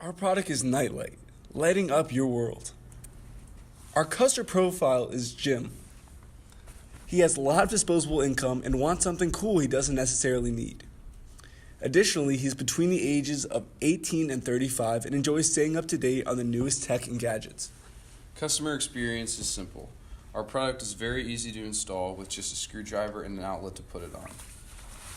Our product is Nightlight, lighting up your world. Our customer profile is Jim. He has a lot of disposable income and wants something cool he doesn't necessarily need. Additionally, he's between the ages of 18 and 35 and enjoys staying up to date on the newest tech and gadgets. Customer experience is simple. Our product is very easy to install with just a screwdriver and an outlet to put it on.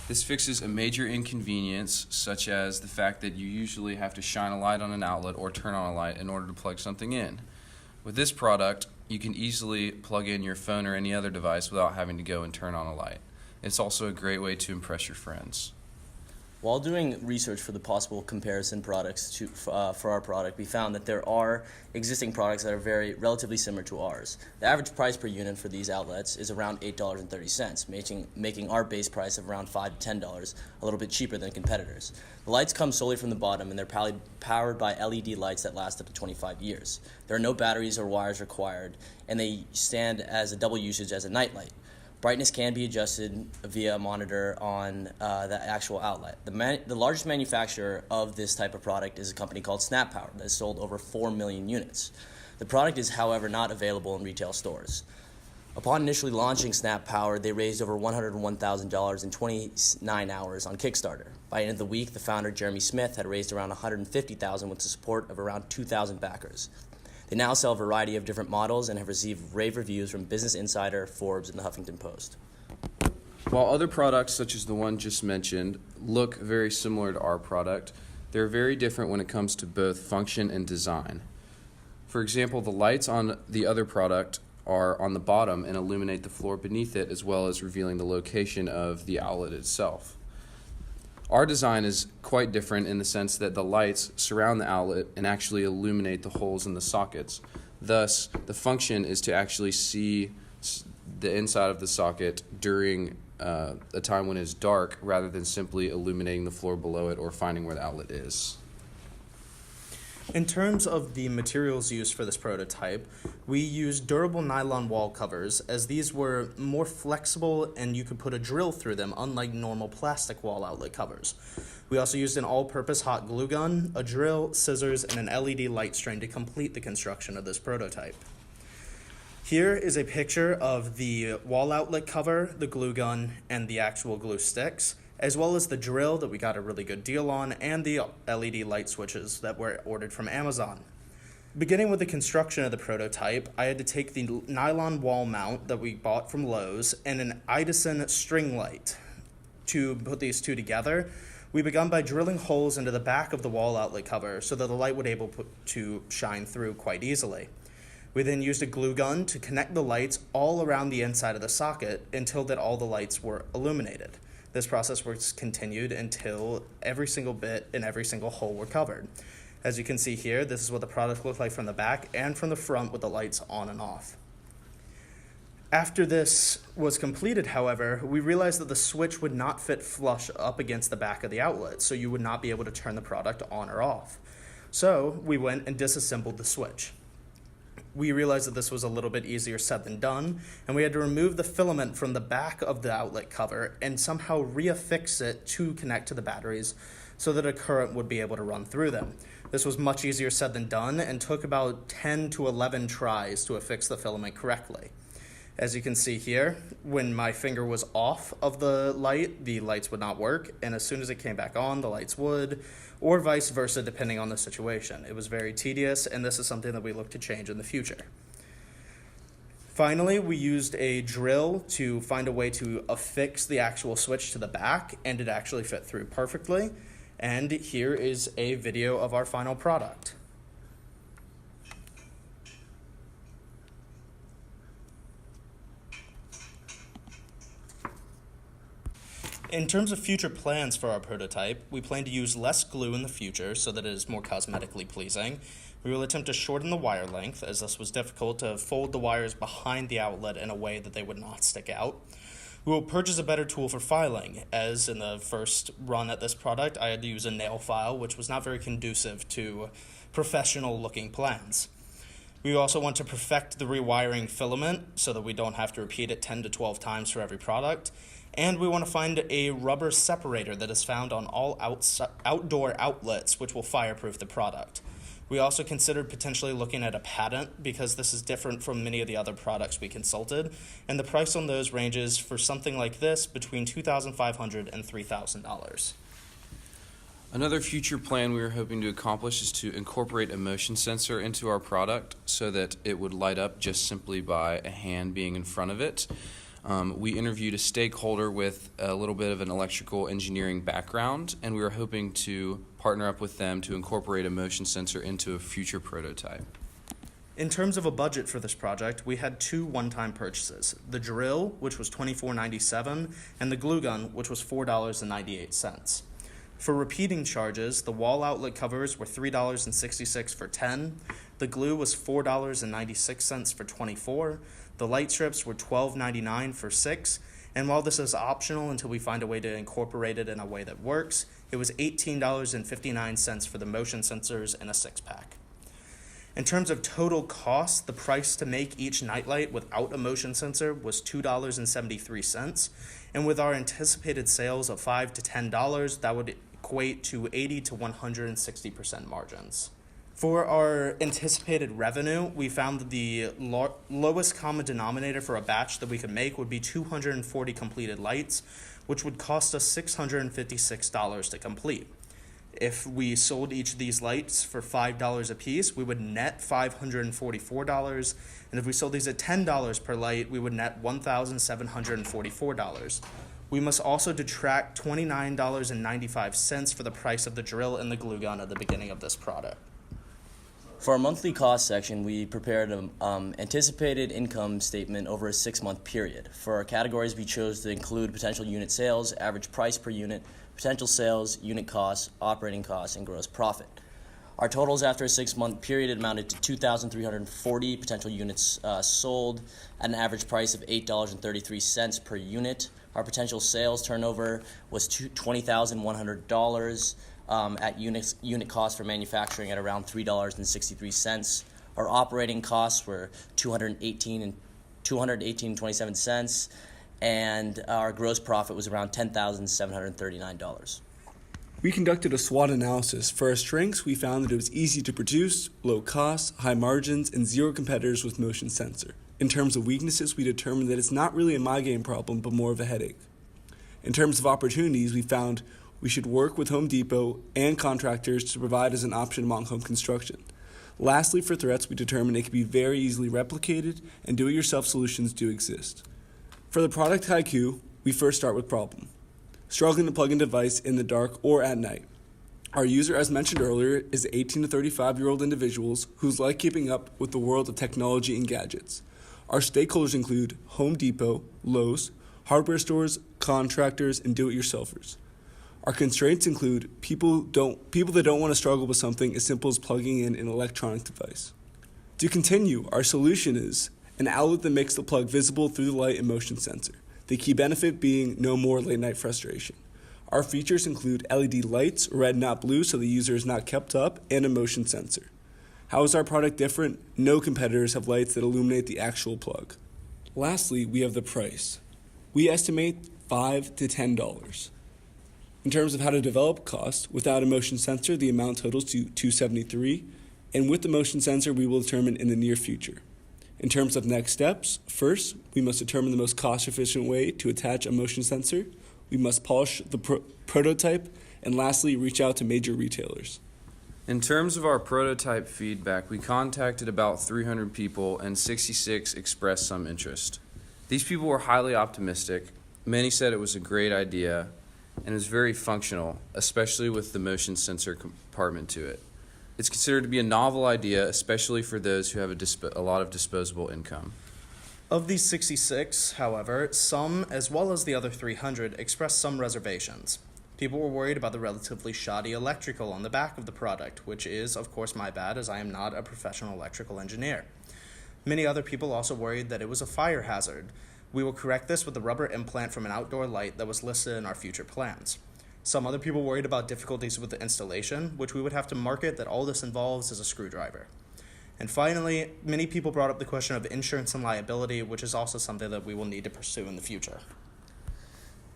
This fixes a major inconvenience, such as the fact that you usually have to shine a light on an outlet or turn on a light in order to plug something in. With this product, you can easily plug in your phone or any other device without having to go and turn on a light. It's also a great way to impress your friends. While doing research for the possible comparison products for our product, we found that there are existing products that are relatively similar to ours. The average price per unit for these outlets is around $8.30, making our base price of around $5 to $10 a little bit cheaper than competitors. The lights come solely from the bottom, and they're powered by LED lights that last up to 25 years. There are no batteries or wires required, and they stand as a double usage as a nightlight. Brightness can be adjusted via a monitor on the actual outlet. The largest manufacturer of this type of product is a company called SnapPower that has sold over 4 million units. The product is, however, not available in retail stores. Upon initially launching SnapPower, they raised over $101,000 in 29 hours on Kickstarter. By the end of the week, the founder, Jeremy Smith, had raised around $150,000 with the support of around 2,000 backers. They now sell a variety of different models and have received rave reviews from Business Insider, Forbes, and the Huffington Post. While other products, such as the one just mentioned, look very similar to our product, they're very different when it comes to both function and design. For example, the lights on the other product are on the bottom and illuminate the floor beneath it, as well as revealing the location of the outlet itself. Our design is quite different in the sense that the lights surround the outlet and actually illuminate the holes in the sockets. Thus, the function is to actually see the inside of the socket during a time when it's dark, rather than simply illuminating the floor below it or finding where the outlet is. In terms of the materials used for this prototype, we used durable nylon wall covers, as these were more flexible and you could put a drill through them, unlike normal plastic wall outlet covers. We also used an all-purpose hot glue gun, a drill, scissors, and an LED light string to complete the construction of this prototype. Here is a picture of the wall outlet cover, the glue gun, and the actual glue sticks, as well as the drill that we got a really good deal on, and the LED light switches that were ordered from Amazon. Beginning with the construction of the prototype, I had to take the nylon wall mount that we bought from Lowe's and an Edison string light. To put these two together, we began by drilling holes into the back of the wall outlet cover so that the light would be able to shine through quite easily. We then used a glue gun to connect the lights all around the inside of the socket until that all the lights were illuminated. This process was continued until every single bit and every single hole were covered. As you can see here, this is what the product looked like from the back and from the front with the lights on and off. After this was completed, however, we realized that the switch would not fit flush up against the back of the outlet, so you would not be able to turn the product on or off. So we went and disassembled the switch. We realized that this was a little bit easier said than done, and we had to remove the filament from the back of the outlet cover and somehow reaffix it to connect to the batteries so that a current would be able to run through them. This was much easier said than done and took about 10 to 11 tries to affix the filament correctly. As you can see here, when my finger was off of the lights would not work, and as soon as it came back on, the lights would, or vice versa, depending on the situation. It was very tedious, and this is something that we look to change in the future. Finally, we used a drill to find a way to affix the actual switch to the back, and it actually fit through perfectly. And here is a video of our final product. In terms of future plans for our prototype, we plan to use less glue in the future so that it is more cosmetically pleasing. We will attempt to shorten the wire length, as this was difficult to fold the wires behind the outlet in a way that they would not stick out. We will purchase a better tool for filing, as in the first run at this product, I had to use a nail file, which was not very conducive to professional-looking plans. We also want to perfect the rewiring filament so that we don't have to repeat it 10 to 12 times for every product. And we want to find a rubber separator that is found on all outdoor outlets, which will fireproof the product. We also considered potentially looking at a patent because this is different from many of the other products we consulted, and the price on those ranges for something like this between $2,500 and $3,000. Another future plan we were hoping to accomplish is to incorporate a motion sensor into our product so that it would light up just simply by a hand being in front of it. We interviewed a stakeholder with a little bit of an electrical engineering background, and we were hoping to partner up with them to incorporate a motion sensor into a future prototype. In terms of a budget for this project, we had two one-time purchases: the drill, which was $24.97, and the glue gun, which was $4.98. For repeating charges, the wall outlet covers were $3.66 for 10, the glue was $4.96 for 24, the light strips were $12.99 for 6, and while this is optional until we find a way to incorporate it in a way that works, it was $18.59 for the motion sensors in a 6-pack. In terms of total cost, the price to make each nightlight without a motion sensor was $2.73, and with our anticipated sales of $5 to $10, that would equate to 80 to 160% margins. For our anticipated revenue, we found that the lowest common denominator for a batch that we could make would be 240 completed lights, which would cost us $656 to complete. If we sold each of these lights for $5 a piece, we would net $544, and if we sold these at $10 per light, we would net $1,744. We must also detract $29.95 for the price of the drill and the glue gun at the beginning of this product. For our monthly cost section, we prepared an anticipated income statement over a 6-month period. For our categories, we chose to include potential unit sales, average price per unit, potential sales, unit costs, operating costs, and gross profit. Our totals after a 6-month period amounted to 2,340 potential units sold at an average price of $8.33 per unit. Our potential sales turnover was $20,100 at unit cost for manufacturing at around $3.63. Our operating costs were $218.27, and our gross profit was around $10,739. We conducted a SWOT analysis. For our strengths, we found that it was easy to produce, low cost, high margins, and zero competitors with motion sensor. In terms of weaknesses, we determined that it's not really a my game problem, but more of a headache. In terms of opportunities, we found we should work with Home Depot and contractors to provide as an option among home construction. Lastly, for threats, we determined it can be very easily replicated, and do-it-yourself solutions do exist. For the product haiku, we first start with problem: struggling to plug in a device in the dark or at night. Our user, as mentioned earlier, is 18 to 35-year-old individuals who like keeping up with the world of technology and gadgets. Our stakeholders include Home Depot, Lowe's, hardware stores, contractors, and do-it-yourselfers. Our constraints include people that don't want to struggle with something as simple as plugging in an electronic device. To continue, our solution is an outlet that makes the plug visible through the light and motion sensor, the key benefit being no more late-night frustration. Our features include LED lights, red not blue so the user is not kept up, and a motion sensor. How is our product different? No competitors have lights that illuminate the actual plug. Lastly, we have the price. We estimate $5 to $10. In terms of how to develop cost, without a motion sensor, the amount totals to $273, and with the motion sensor, we will determine in the near future. In terms of next steps, first, we must determine the most cost-efficient way to attach a motion sensor. We must polish the prototype, and lastly, reach out to major retailers. In terms of our prototype feedback, we contacted about 300 people, and 66 expressed some interest. These people were highly optimistic. Many said it was a great idea, and it was very functional, especially with the motion sensor compartment to it. It's considered to be a novel idea, especially for those who have a lot of disposable income. Of these 66, however, some, as well as the other 300, expressed some reservations. People were worried about the relatively shoddy electrical on the back of the product, which is, of course, my bad, as I am not a professional electrical engineer. Many other people also worried that it was a fire hazard. We will correct this with the rubber implant from an outdoor light that was listed in our future plans. Some other people worried about difficulties with the installation, which we would have to market that all this involves is a screwdriver. And finally, many people brought up the question of insurance and liability, which is also something that we will need to pursue in the future.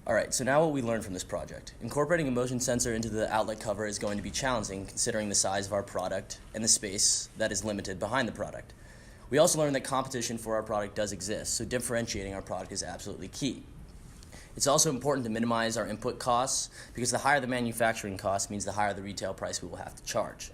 Alright, so now what we learned from this project. Incorporating a motion sensor into the outlet cover is going to be challenging considering the size of our product and the space that is limited behind the product. We also learned that competition for our product does exist, so differentiating our product is absolutely key. It's also important to minimize our input costs because the higher the manufacturing cost means the higher the retail price we will have to charge.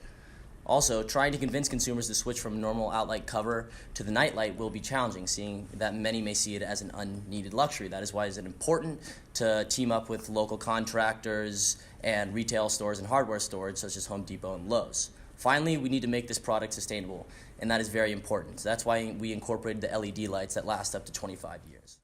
Also, trying to convince consumers to switch from normal outlight cover to the nightlight will be challenging, seeing that many may see it as an unneeded luxury. That is why it is important to team up with local contractors and retail stores and hardware stores such as Home Depot and Lowe's. Finally, we need to make this product sustainable, and that is very important. So that's why we incorporated the LED lights that last up to 25 years.